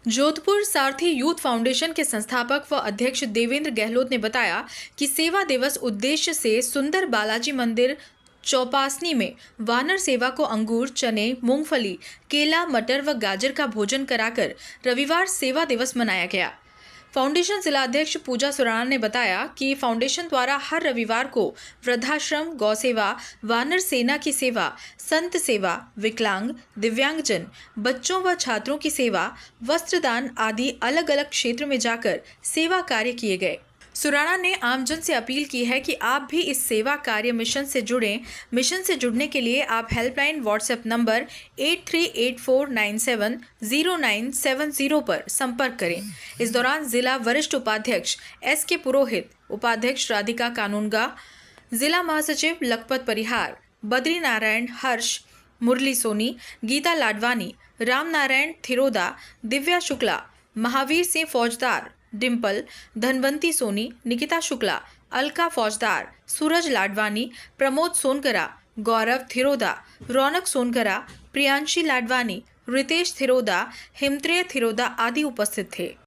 जोधपुर सारथी youth foundation के संस्थापक व अध्यक्ष देवेंद्र गहलोत ने बताया कि सेवा दिवस उद्देश्य से सुंदर बालाजी मंदिर चौपासनी में वानर सेवा को अंगूर, चने, मूंगफली, केला, मटर व गाजर का भोजन कराकर रविवार सेवा दिवस मनाया गया। फाउंडेशन जिला अध्यक्ष पूजा सुराणा ने बताया कि फाउंडेशन द्वारा हर रविवार को वृद्धाश्रम, गौ सेवा, वानर सेना की सेवा, संत सेवा, विकलांग, दिव्यांगजन, बच्चों व छात्रों की सेवा, वस्त्रदान आदि अलग अलग क्षेत्र में जाकर सेवा कार्य किए गए। सुराणा ने आमजन से अपील की है कि आप भी इस सेवा कार्य मिशन से जुड़ें। मिशन से जुड़ने के लिए आप हेल्पलाइन व्हाट्सएप नंबर 8384970970 पर संपर्क करें। इस दौरान जिला वरिष्ठ उपाध्यक्ष SK पुरोहित, उपाध्यक्ष राधिका कानूनगा, जिला महासचिव लखपत परिहार, बद्री नारायण हर्ष, मुरली सोनी, गीता लाडवानी, राम नारायण थिरोदा, दिव्या शुक्ला, महावीर सिंह फौजदार, डिम्पल, धनवंती सोनी, निकिता शुक्ला, अलका फौजदार, सूरज लाडवानी, प्रमोद सोनकरा, गौरव थिरोदा, रौनक सोनकरा, प्रियांशी लाडवानी, रितेश थिरोदा, हिमत्रेय थिरोदा आदि उपस्थित थे।